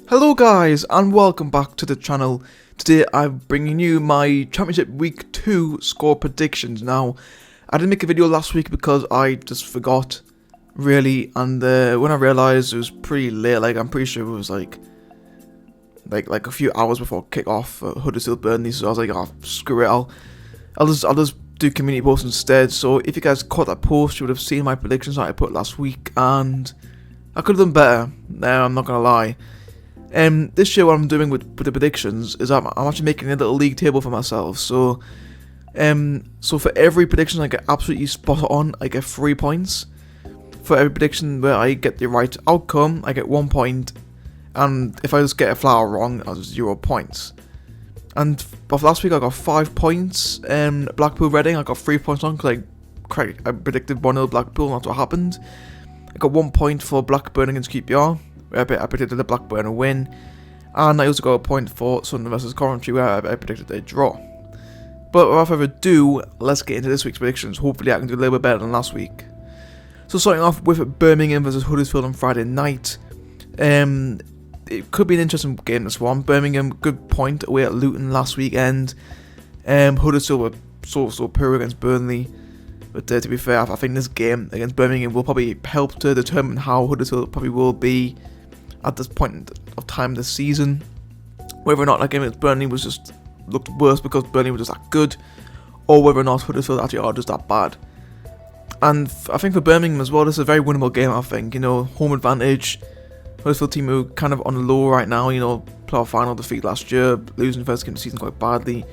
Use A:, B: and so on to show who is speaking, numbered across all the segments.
A: Hello guys and welcome back to the channel. Today I'm bringing you my Championship Week 2 score predictions. Now, I didn't make a video last week because I just forgot, really, and when I realised it was pretty late, like I'm pretty sure it was like a few hours before kick-off for Huddersfield Burnley, so I was like, oh, screw it, I'll just do community posts instead. So if you guys caught that post, you would have seen my predictions that I put last week, and I could have done better. No, I'm not gonna lie. This year what I'm doing with the predictions is I'm actually making a little league table for myself. So for every prediction I get absolutely spot on, I get 3 points. For every prediction where I get the right outcome, I get 1 point. And if I just get a flower wrong, I'll just 0 points. And for last week I got 5 points. Blackpool Reading I got 3 points on because I predicted 1-0 Blackpool, and that's what happened. I got 1 point for Blackburn against QPR. I predicted the Blackburn a win, and I also got a point for Sunderland versus Coventry, where I predicted a draw. But without further ado, let's get into this week's predictions. Hopefully I can do a little bit better than last week. So starting off with Birmingham versus Huddersfield on Friday night. It could be an interesting game, this one. Birmingham, good point away at Luton last weekend. Huddersfield were so poor against Burnley. But to be fair, I think this game against Birmingham will probably help to determine how Huddersfield probably will be at this point of time this season. Whether or not that game against Burnley was just looked worse because Burnley was just that good, or whether or not Huddersfield actually are just that bad. And I think for Birmingham as well, this is a very winnable game. I think, home advantage. Huddersfield team who are kind of on the low right now. Playoff final defeat last year, losing the first game of the season quite badly.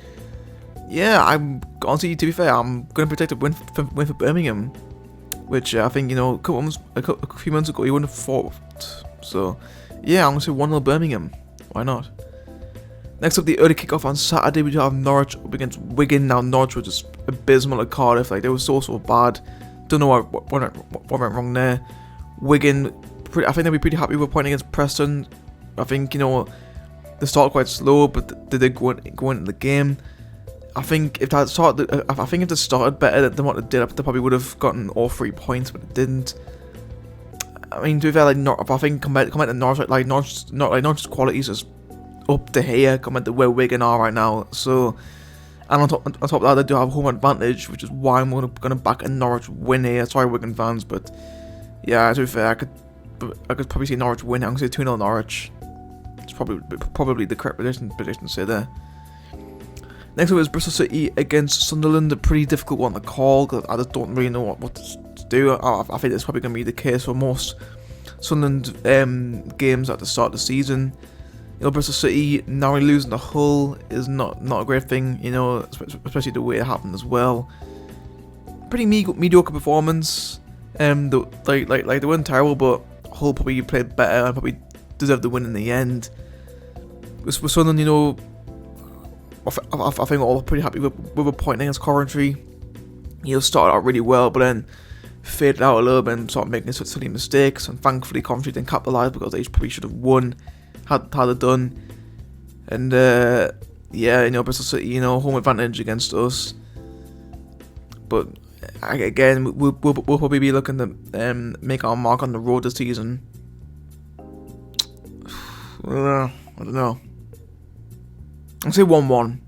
A: Yeah, I'm honestly, to be fair, I'm going to predict a win for Birmingham, which I think, a few months ago you wouldn't have thought. So, yeah, I'm going to say 1-0 Birmingham. Why not? Next up, the early kickoff on Saturday, we do have Norwich up against Wigan. Now, Norwich were just abysmal at Cardiff. Like, they were so bad. Don't know what went wrong there. Wigan, I think they'll be pretty happy with a point against Preston. I think, they started quite slow, but they did go into the game. I think if they started better than what they did, they probably would have gotten all 3 points, but it didn't. I mean, to be fair, I think compared to Norwich, Norwich's quality is just up to here compared to where Wigan are right now. So, and on top of that, they do have home advantage, which is why I'm going to back a Norwich win here. Sorry, Wigan fans, but yeah, to be fair, I could probably see Norwich win. I'm going to say 2-0 Norwich. It's probably the correct prediction to say there. Next up is Bristol City against Sunderland. A pretty difficult one to call because I just don't really know what to do. I think it's probably going to be the case for most Sunderland games at the start of the season. Bristol City narrowly losing to Hull is not a great thing, especially the way it happened as well. Pretty mediocre performance. They weren't terrible, but Hull probably played better and probably deserved the win in the end. With Sunderland, I think we're all pretty happy with a point against Coventry. Started out really well, but then faded out a little bit and started making silly mistakes. And thankfully, Coventry didn't capitalise because they probably should have won had they done. And Bristol City, home advantage against us. But again, we'll probably be looking to make our mark on the road this season. I don't know. I'll say 1-1.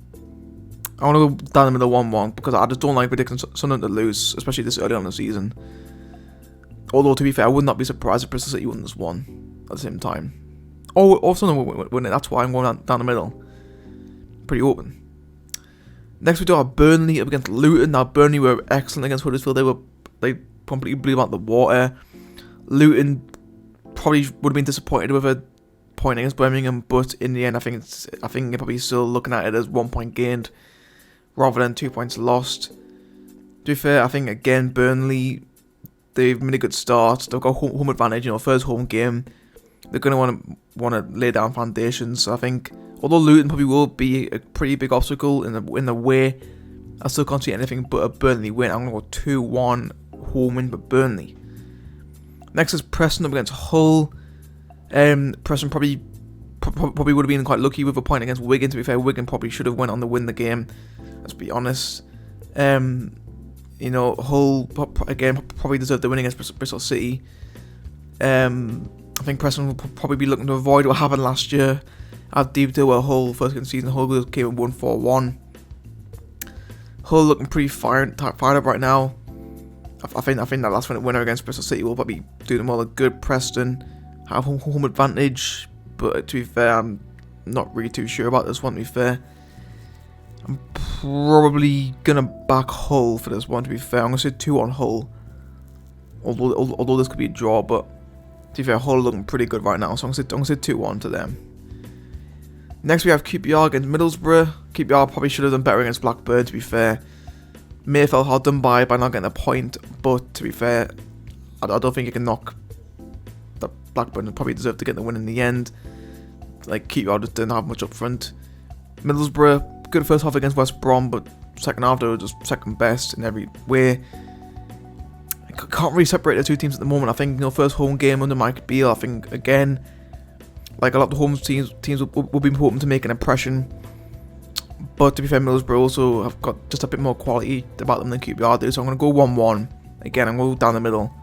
A: I want to go down the middle 1-1 because I just don't like predicting Sunderland to lose, especially this early on in the season. Although, to be fair, I would not be surprised if Bristol City won this one at the same time. Or Sunderland would win it. That's why I'm going down the middle. Pretty open. Next, we do have Burnley up against Luton. Now, Burnley were excellent against Huddersfield. They completely blew them out the water. Luton probably would have been disappointed with a point against Birmingham, but in the end, I think you're probably still looking at it as 1 point gained rather than 2 points lost. To be fair, I think again Burnley, they've made a good start. They've got home advantage, first home game. They're going to want to lay down foundations. So I think although Luton probably will be a pretty big obstacle in the way, I still can't see anything but a Burnley win. I'm going to go 2-1 home win for Burnley. Next is Preston up against Hull. Preston probably would have been quite lucky with a point against Wigan. To be fair, Wigan probably should have went on to win the game. Let's be honest. Hull again probably deserved the win against Bristol City. I think Preston will probably be looking to avoid what happened last year at deep to where Hull first game season. Hull came in 1-4-1. Hull looking pretty fired up right now. I think that last minute winner against Bristol City will probably do them all a good. Preston have home advantage, but to be fair, I'm not really too sure about this one. To be fair, I'm probably gonna back Hull for this one. To be fair, I'm gonna say 2 on Hull. Although this could be a draw, but to be fair, Hull are looking pretty good right now, so I'm gonna say 2-1 to them. Next we have QPR against Middlesbrough. QPR probably should have done better against Blackburn, to be fair. May have felt hard done by not getting a point, but to be fair, I don't think you can knock that Blackburn probably deserved to get the win in the end. Like, QPR just didn't have much up front. Middlesbrough, good first half against West Brom, but second half they were just second best in every way. I can't really separate the two teams at the moment. I think, first home game under Mike Beale, I think, again, like a lot of the home teams will be important to make an impression. But to be fair, Middlesbrough also have got just a bit more quality about them than QPR do, so I'm going to go 1-1. Again, I'm going to go down the middle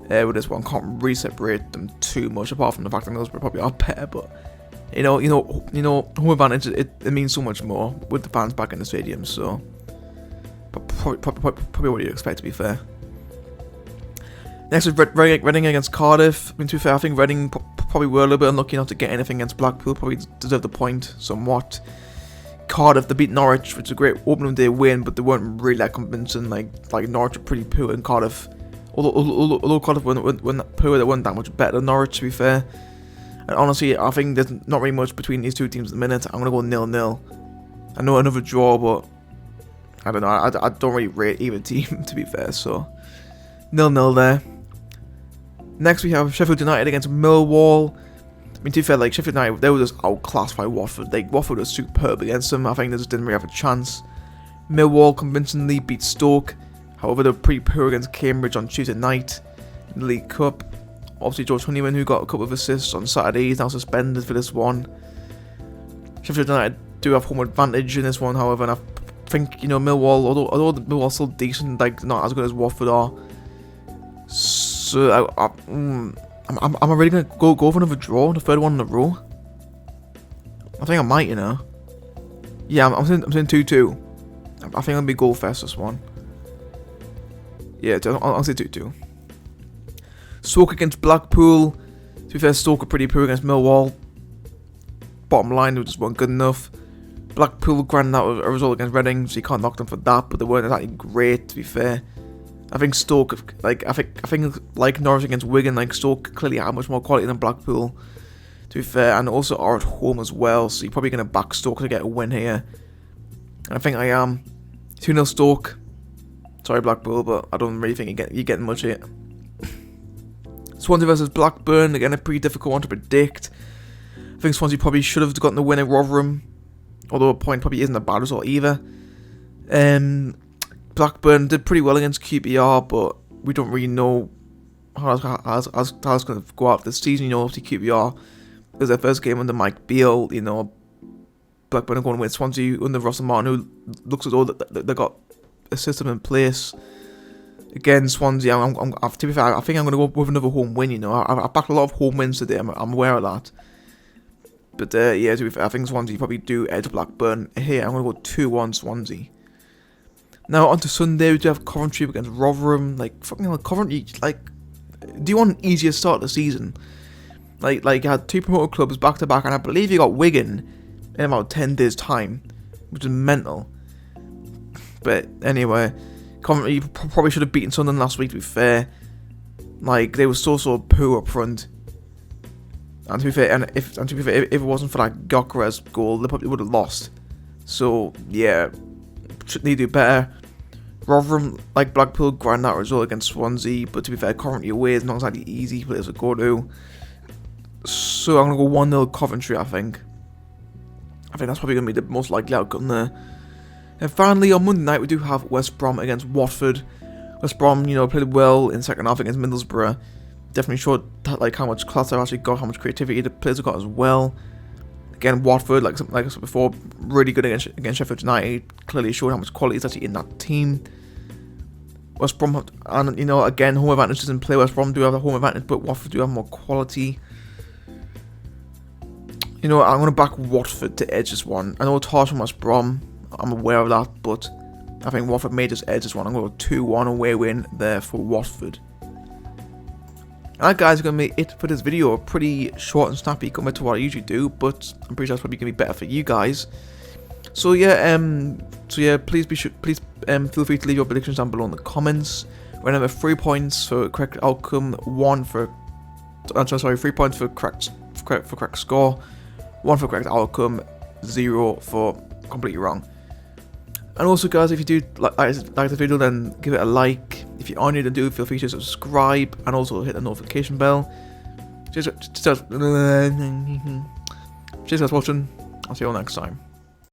A: with this one. Can't really separate them too much, apart from the fact that Middlesbrough probably are better. But home advantage it means so much more with the fans back in the stadium. So, but probably what you'd expect, to be fair. Next is Reading against Cardiff. I mean, to be fair, I think Reading probably were a little bit unlucky not to get anything against Blackpool. Probably deserved the point somewhat. Cardiff, they beat Norwich, which is a great opening day win, but they weren't really that convincing. Like Norwich are pretty poor, and Cardiff, although Cardiff weren't poor, they weren't that much better than Norwich, to be fair. And honestly, I think there's not really much between these two teams at the minute. I'm gonna go 0-0. I know another draw, but I don't know. I don't really rate either team, to be fair. So 0-0 there. Next we have Sheffield United against Millwall. I mean, to be fair, like, Sheffield United, they were just outclassed by Watford. Like, Watford was superb against them. I think they just didn't really have a chance. Millwall convincingly beat Stoke. However, they were pretty poor against Cambridge on Tuesday night in the League Cup. Obviously, George Honeyman, who got a couple of assists on Saturday, is now suspended for this one. Sheffield United do have home advantage in this one, however, and I think, Millwall, although Millwall's still decent, like, not as good as Watford are. So, I'm really going to go for another draw, the third one in a row. I think I might, Yeah, I'm saying 2-2. I think it'll be goal fest, this one. Yeah, I'll say 2-2. Stoke against Blackpool. To be fair, Stoke are pretty poor against Millwall. Bottom line, they just weren't good enough. Blackpool granted that was a result against Reading, so you can't knock them for that, but they weren't exactly great, to be fair. I think Stoke, like Norwich against Wigan, like Stoke clearly have much more quality than Blackpool, to be fair, and also are at home as well, so you're probably going to back Stoke to get a win here. And I think I am. 2-0 Stoke. Sorry Blackpool, but I don't really think you're getting much here. Swansea versus Blackburn, again a pretty difficult one to predict. I think Swansea probably should have gotten the win at Rotherham, although a point probably isn't a bad result either. Blackburn did pretty well against QPR, but we don't really know how it's going to go out this season. Obviously QPR is their first game under Mike Beale. Blackburn are going with Swansea under Russell Martin, who looks as though they got a system in place. Again, Swansea, to be fair, I think I'm going to go with another home win. I've backed a lot of home wins today. I'm aware of that. But yeah, to be fair, I think Swansea probably do edge Blackburn here. I'm going to go 2-1 Swansea. Now, on to Sunday, we do have Coventry against Rotherham. Like, fucking hell, Coventry, like, do you want an easier start to the season? Like you had 2 promoted clubs back-to-back, and I believe you got Wigan in about 10 days' time, which is mental. But anyway, Coventry probably should have beaten Sunderland last week, to be fair. Like, they were so poor up front. And to be fair, if it wasn't for that Gyökeres goal, they probably would have lost. So, yeah, should they do better? Rotherham, like Blackpool, grind that result against Swansea, but to be fair, Coventry away is not exactly easy place to go to. So I'm going to go 1-0 Coventry, I think. I think that's probably going to be the most likely outcome there. And finally, on Monday night, we do have West Brom against Watford. West Brom, played well in second half against Middlesbrough. Definitely showed like how much class they've actually got, how much creativity the players have got as well. Again, Watford, like I said before, really good against Sheffield United. Clearly showed how much quality is actually in that team. West Brom, and again, home advantage doesn't play. West Brom do have a home advantage, but Watford do have more quality. You know, I'm going to back Watford to edge this one. I know it's harsh from West Brom. I'm aware of that, but I think Watford may just edge this one. I'm going to go 2-1 away win there for Watford. Alright guys, it's going to be it for this video. Pretty short and snappy compared to what I usually do, but I'm pretty sure it's probably going to be better for you guys. So yeah, please feel free to leave your predictions down below in the comments. Remember, 3 points for correct outcome, 3 points for correct score, 1 for correct outcome, 0 for completely wrong. And also guys, if you do like the video, then give it a like. If you are new to do, feel free to subscribe and also hit the notification bell. Cheers guys for watching. I'll see you all next time.